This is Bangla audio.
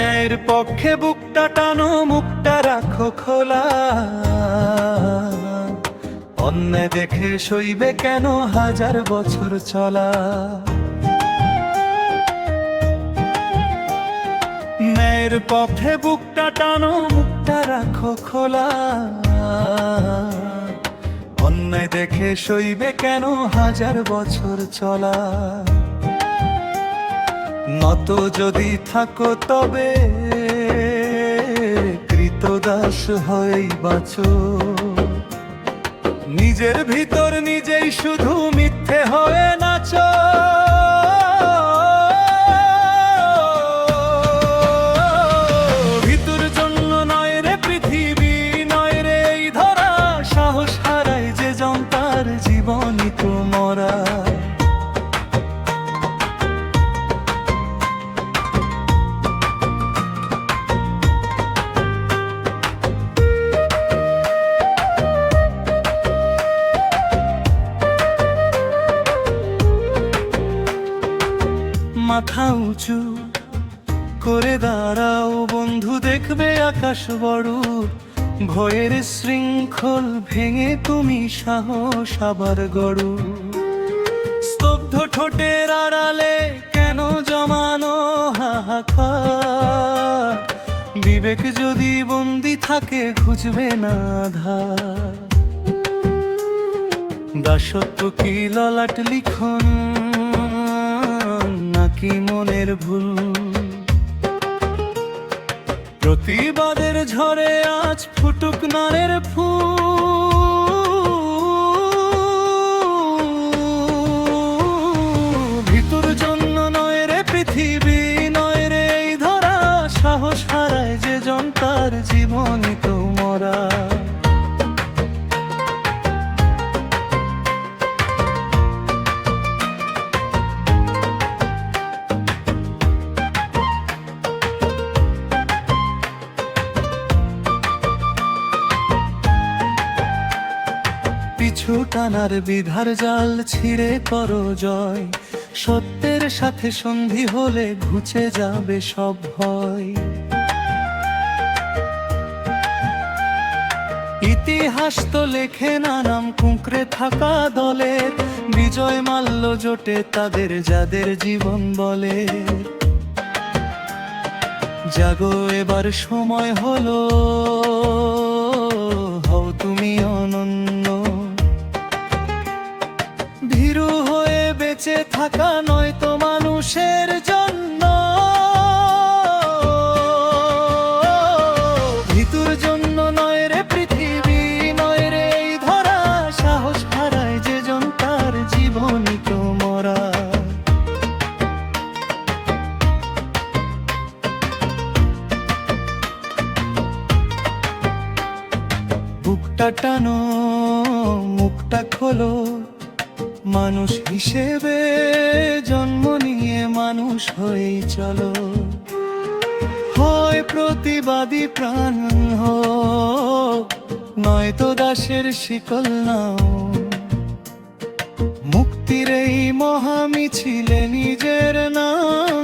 ন্যায়ের পক্ষে বুকটা টানো, মুখটা রাখো খোলা। অন্যায় দেখে সইবে কেন হাজার বছর চলা। ন্যায়ের পক্ষে বুকটা টানো, মুখটা রাখো খোলা। অন্যায় দেখে সইবে কেন হাজার বছর চলা। নত যদি থাকো তবে কৃতদাস হয়েই বাঁচো। নিজের ভিতর নিজেই শুধু মিথ্যে হয়ে নাচো। ভিতর জন্য নয় রে পৃথিবী, নয় রে এই ধরা। সাহস হারায় যে জন তার জীবনই তো মরা। মাথা উঁচু করে দাঁড়াও বন্ধু, দেখবে আকাশ বড়। ভয়ের শৃঙ্খল ভেঙে তুমি সাহস আবার গড়ো। স্তব্ধ ঠোঁটের আড়ালে কেন জমানো হাহাকার। বিবেক যদি বন্দি থাকে খুঁজবে না আধার। দাসত্ব কি ললাট লিখন নাকি মনের ভুল। প্রতিবাদের ঝড়ে আজ ফুটুক নারের ফুল। ভিতর জন্য নয় রে পৃথিবী, নয় রে এই ধরা। সাহস হারায় যে জন তার জীবনই তো মরা। পিছু টানার বিধার জাল ছিঁড়ে করো জয়। সত্যের সাথে সন্ধি হলে ঘুচে যাবে সব ভয়। ইতিহাস তো লেখে না নাম কুঁকড়ে থাকা দলের। বিজয় মাল্য জোটে তাদের যাদের জীবন বলে। জাগো এবার সময় হলো, হও তুমি অনন্য। ভীরু হয়ে বেঁচে থাকা নয় তো মানুষের জন্য। ভিতর জন্য নয় রে পৃথিবী, নয় রে এই ধরা। সাহস হারায় যে জন তার জীবনই তো মরা। বুকটা টানো, মুখটা খোলো। মানুষ হিসেবে জন্ম নিয়ে মানুষ হয়েই চলো। হয় প্রতিবাদী প্রাণ হোক, নয়তো দাসের শিকল নাও। মুক্তির এই মহা মিছিলে নিজের নাম